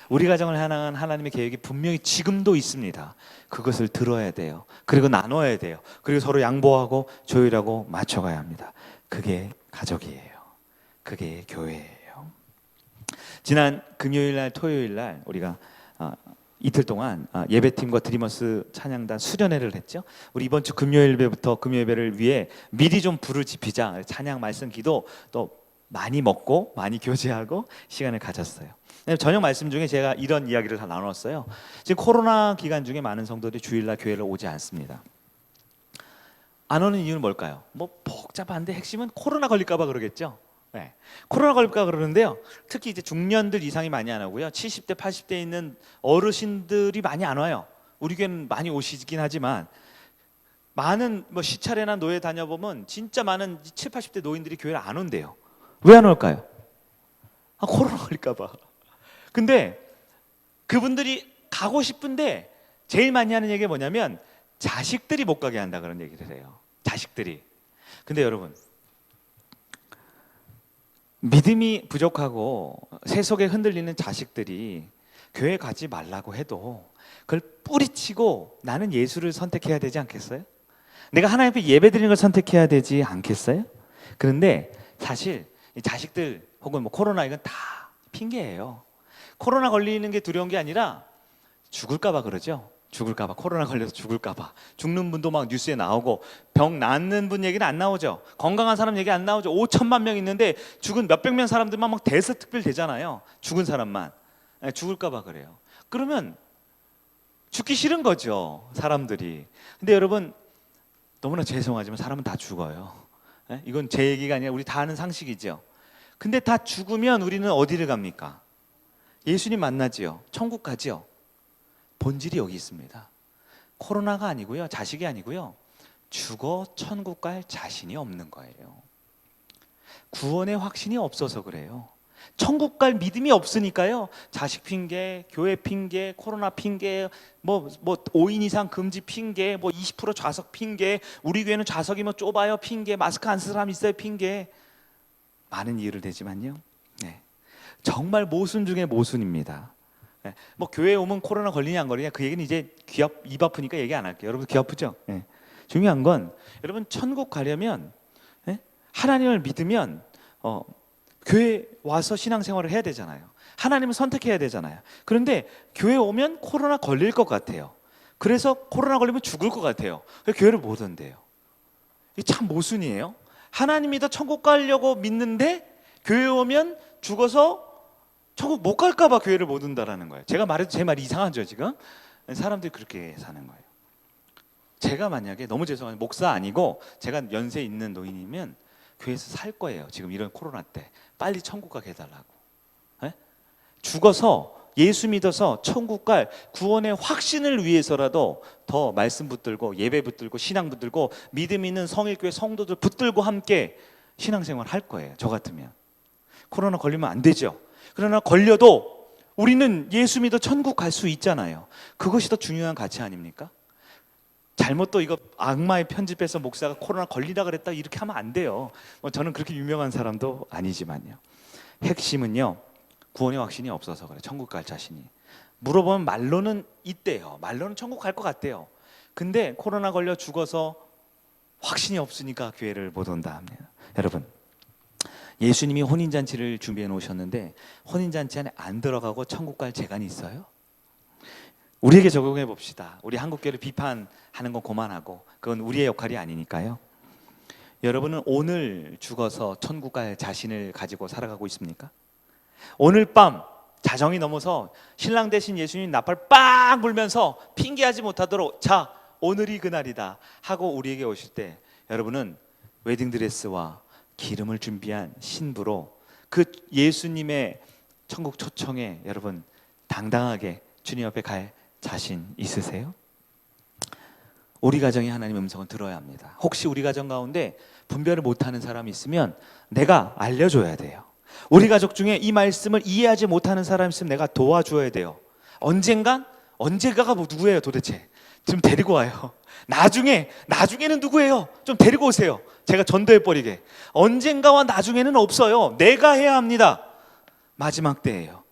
우리 가정을 향한 하나님의 계획이 분명히 지금도 있습니다. 그것을 들어야 돼요. 그리고 나눠야 돼요. 그리고 서로 양보하고 조율하고 맞춰가야 합니다. 그게 가족이에요. 그게 교회예요. 지난 금요일날 토요일날 우리가 이틀 동안 예배팀과 드리머스 찬양단 수련회를 했죠. 우리 이번 주 금요일부터 금요일을 위해 미리 좀 불을 지피자, 찬양 말씀 기도 또 많이 먹고 많이 교제하고 시간을 가졌어요. 저녁 말씀 중에 제가 이런 이야기를 다 나눴어요. 지금 코로나 기간 중에 많은 성도들이 주일날 교회를 오지 않습니다. 안 오는 이유는 뭘까요? 뭐 복잡한데 핵심은 코로나 걸릴까 봐 그러겠죠. 네. 코로나 걸릴까 그러는데요. 특히 이제 중년들 이상이 많이 안 오고요. 70대, 80대 있는 어르신들이 많이 안 와요. 우리 교회는 많이 오시긴 하지만 많은 뭐 시차례나 노예 다녀보면 진짜 많은 70, 80대 노인들이 교회를 안 온대요. 왜 안 올까요? 코로나 걸릴까 봐. 근데 그분들이 가고 싶은데 제일 많이 하는 얘기가 뭐냐면 자식들이 못 가게 한다 그런 얘기를 해요. 자식들이. 근데 여러분, 믿음이 부족하고 세속에 흔들리는 자식들이 교회 가지 말라고 해도 그걸 뿌리치고 나는 예수를 선택해야 되지 않겠어요? 내가 하나님 앞에 예배드리는 걸 선택해야 되지 않겠어요? 그런데 사실 이 자식들 혹은 뭐 코로나 이건 다 핑계예요. 코로나 걸리는 게 두려운 게 아니라 죽을까 봐 그러죠. 죽을까 봐. 코로나 걸려서 죽을까 봐. 죽는 분도 막 뉴스에 나오고 병 낫는 분 얘기는 안 나오죠. 건강한 사람 얘기 안 나오죠. 5천만 명 있는데 죽은 몇백 명 사람들만 막 대서특필 되잖아요. 죽은 사람만. 죽을까 봐 그래요. 그러면 죽기 싫은 거죠. 사람들이. 근데 여러분 너무나 죄송하지만 사람은 다 죽어요. 예? 이건 제 얘기가 아니라 우리 다 아는 상식이죠. 근데 다 죽으면 우리는 어디를 갑니까? 예수님 만나지요. 천국 가지요. 본질이 여기 있습니다. 코로나가 아니고요, 자식이 아니고요, 죽어 천국 갈 자신이 없는 거예요. 구원의 확신이 없어서 그래요. 천국 갈 믿음이 없으니까요. 자식 핑계, 교회 핑계, 코로나 핑계, 뭐 5인 이상 금지 핑계, 20% 좌석 핑계, 우리 교회는 좌석이 좁아요 핑계, 마스크 안 쓰는 사람 있어요 핑계. 많은 이유를 대지만요. 네. 정말 모순 중에 모순입니다. 네. 교회에 오면 코로나 걸리냐 안 걸리냐 그 얘기는 이제 입 아프니까 얘기 안 할게요. 여러분 귀 아프죠? 네. 중요한 건 여러분 천국 가려면 하나님을 믿으면 교회 와서 신앙생활을 해야 되잖아요. 하나님을 선택해야 되잖아요. 그런데 교회 오면 코로나 걸릴 것 같아요. 그래서 코로나 걸리면 죽을 것 같아요. 그래서 교회를 못 온대요. 이게 참 모순이에요. 하나님 믿어 천국 가려고 믿는데 교회 오면 죽어서 천국 못 갈까 봐 교회를 못 온다라는 거예요. 제가 말해도 제 말이 이상하죠 지금? 사람들이 그렇게 사는 거예요. 제가 만약에 너무 죄송한데 목사 아니고 제가 연세 있는 노인이면 교회에서 살 거예요. 지금 이런 코로나 때 빨리 천국 가게 해달라고. 네? 죽어서 예수 믿어서 천국 갈 구원의 확신을 위해서라도 더 말씀 붙들고 예배 붙들고 신앙 붙들고 믿음 있는 성일교회 성도들 붙들고 함께 신앙생활 할 거예요. 저 같으면. 코로나 걸리면 안 되죠. 그러나 걸려도 우리는 예수 믿어 천국 갈 수 있잖아요. 그것이 더 중요한 가치 아닙니까? 잘못 또 이거 악마의 편집해서 목사가 코로나 걸리다 그랬다 이렇게 하면 안 돼요. 저는 그렇게 유명한 사람도 아니지만요. 핵심은요, 구원의 확신이 없어서 그래. 천국 갈 자신이. 물어보면 말로는 있대요. 말로는 천국 갈 것 같대요. 근데 코로나 걸려 죽어서 확신이 없으니까 교회를 못 온다 합니다. 여러분, 예수님이 혼인잔치를 준비해 놓으셨는데 혼인잔치 안에 안 들어가고 천국 갈 재간이 있어요? 우리에게 적용해 봅시다. 우리 한국교회를 비판하는 건 그만하고 그건 우리의 역할이 아니니까요. 여러분은 오늘 죽어서 천국 갈 자신을 가지고 살아가고 있습니까? 오늘 밤 자정이 넘어서 신랑 대신 예수님 나팔 빡 불면서 핑계하지 못하도록 자 오늘이 그날이다 하고 우리에게 오실 때 여러분은 웨딩드레스와 기름을 준비한 신부로 그 예수님의 천국 초청에 여러분 당당하게 주님 앞에 갈 자신 있으세요? 우리 가정이 하나님의 음성을 들어야 합니다. 혹시 우리 가정 가운데 분별을 못하는 사람이 있으면 내가 알려줘야 돼요. 우리 가족 중에 이 말씀을 이해하지 못하는 사람이 있으면 내가 도와줘야 돼요. 언젠가가 누구예요 도대체? 좀 데리고 와요. 나중에는 누구예요? 좀 데리고 오세요. 제가 전도해버리게. 언젠가와 나중에는 없어요. 내가 해야 합니다. 마지막 때예요.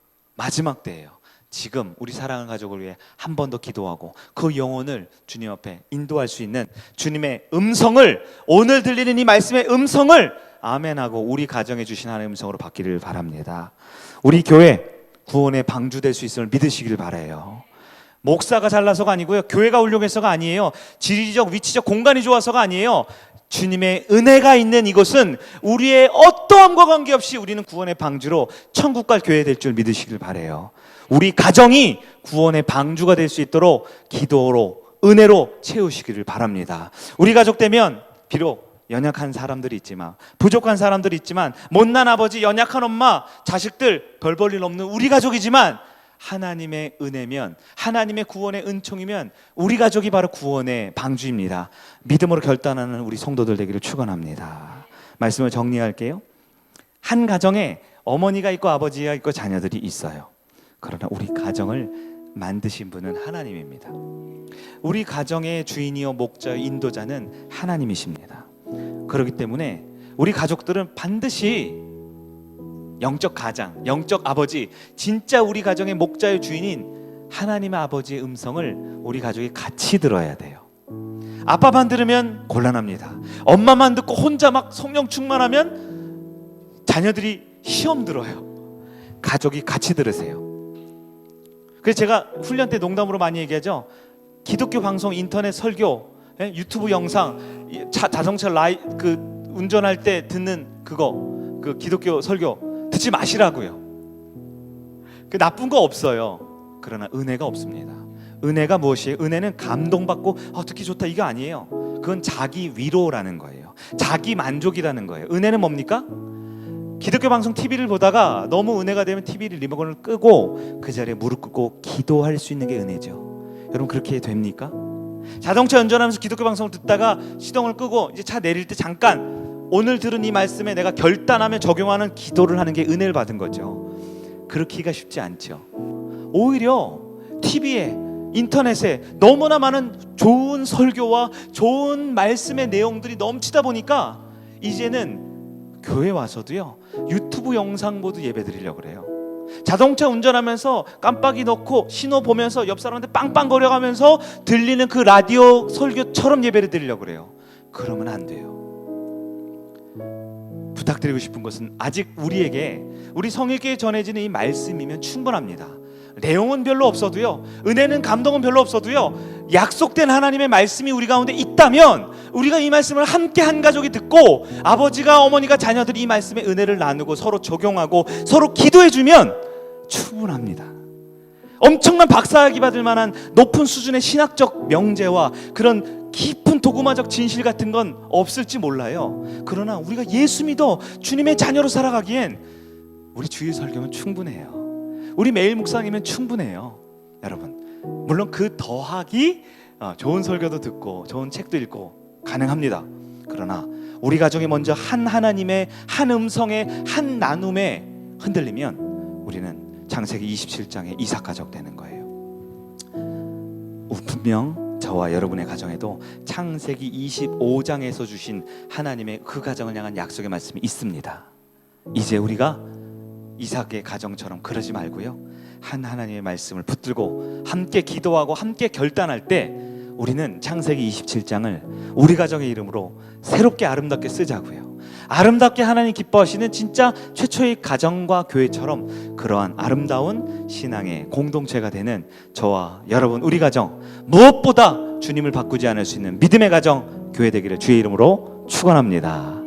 지금 우리 사랑하는 가족을 위해 한 번 더 기도하고 그 영혼을 주님 앞에 인도할 수 있는 주님의 음성을, 오늘 들리는 이 말씀의 음성을 아멘하고 우리 가정에 주신 하나님의 음성으로 받기를 바랍니다. 우리 교회 구원의 방주될 수 있음을 믿으시길 바라요. 목사가 잘나서가 아니고요, 교회가 훌륭해서가 아니에요, 지리적 위치적 공간이 좋아서가 아니에요. 주님의 은혜가 있는 이곳은 우리의 어떠함과 관계없이 우리는 구원의 방주로 천국 갈 교회 될 줄 믿으시길 바라요. 우리 가정이 구원의 방주가 될 수 있도록 기도로 은혜로 채우시기를 바랍니다. 우리 가족 되면 비록 연약한 사람들이 있지만, 부족한 사람들이 있지만, 못난 아버지, 연약한 엄마, 자식들 별 볼 일 없는 우리 가족이지만 하나님의 은혜면, 하나님의 구원의 은총이면 우리 가족이 바로 구원의 방주입니다. 믿음으로 결단하는 우리 성도들 되기를 축원합니다. 말씀을 정리할게요. 한 가정에 어머니가 있고 아버지가 있고 자녀들이 있어요. 그러나 우리 가정을 만드신 분은 하나님입니다. 우리 가정의 주인이요 목자요 인도자는 하나님이십니다. 그렇기 때문에 우리 가족들은 반드시 영적 가장, 영적 아버지, 진짜 우리 가정의 목자의 주인인 하나님의 아버지의 음성을 우리 가족이 같이 들어야 돼요. 아빠만 들으면 곤란합니다. 엄마만 듣고 혼자 막 성령 충만하면 자녀들이 시험 들어요. 가족이 같이 들으세요. 그래서 제가 훈련 때 농담으로 많이 얘기하죠. 기독교 방송, 인터넷 설교, 유튜브 영상, 자동차 운전할 때 듣는 그 기독교 설교 듣지 마시라고요. 그 나쁜 거 없어요. 그러나 은혜가 없습니다. 은혜가 무엇이에요? 은혜는 감동받고 듣기 좋다 이게 아니에요. 그건 자기 위로라는 거예요. 자기 만족이라는 거예요. 은혜는 뭡니까? 기독교 방송 TV를 보다가 너무 은혜가 되면 TV를 리모컨을 끄고 그 자리에 무릎 꿇고 기도할 수 있는 게 은혜죠. 여러분 그렇게 됩니까? 자동차 운전하면서 기독교 방송을 듣다가 시동을 끄고 이제 차 내릴 때 잠깐 오늘 들은 이 말씀에 내가 결단하며 적용하는 기도를 하는 게 은혜를 받은 거죠. 그렇기가 쉽지 않죠. 오히려 TV에 인터넷에 너무나 많은 좋은 설교와 좋은 말씀의 내용들이 넘치다 보니까 이제는 교회 와서도요 유튜브 영상 보도 예배 드리려고 그래요. 자동차 운전하면서 깜빡이 넣고 신호 보면서 옆 사람한테 빵빵거려가면서 들리는 그 라디오 설교처럼 예배를 드리려고 그래요. 그러면 안 돼요. 부탁드리고 싶은 것은 아직 우리에게 우리 성일교에 전해지는 이 말씀이면 충분합니다. 내용은 별로 없어도요, 은혜는 감동은 별로 없어도요, 약속된 하나님의 말씀이 우리 가운데 있다면 우리가 이 말씀을 함께 한 가족이 듣고 아버지가 어머니가 자녀들이 이 말씀의 은혜를 나누고 서로 적용하고 서로 기도해주면 충분합니다. 엄청난 박사학위 받을 만한 높은 수준의 신학적 명제와 그런 깊은 도구마적 진실 같은 건 없을지 몰라요. 그러나 우리가 예수 믿어 주님의 자녀로 살아가기엔 우리 주일 설교면 충분해요. 우리 매일 묵상이면 충분해요. 여러분 물론 그 더하기 좋은 설교도 듣고 좋은 책도 읽고 가능합니다. 그러나 우리 가정이 먼저 한 하나님의 한 음성의 한 나눔에 흔들리면 우리는 창세기 27장의 이삭 가족 되는 거예요. 분명 저와 여러분의 가정에도 창세기 25장에서 주신 하나님의 그 가정을 향한 약속의 말씀이 있습니다. 이제 우리가 이삭의 가정처럼 그러지 말고요, 한 하나님의 말씀을 붙들고 함께 기도하고 함께 결단할 때 우리는 창세기 27장을 우리 가정의 이름으로 새롭게 아름답게 쓰자고요. 아름답게 하나님 기뻐하시는 진짜 최초의 가정과 교회처럼 그러한 아름다운 신앙의 공동체가 되는 저와 여러분 우리 가정, 무엇보다 주님을 바꾸지 않을 수 있는 믿음의 가정 교회 되기를 주의 이름으로 축원합니다.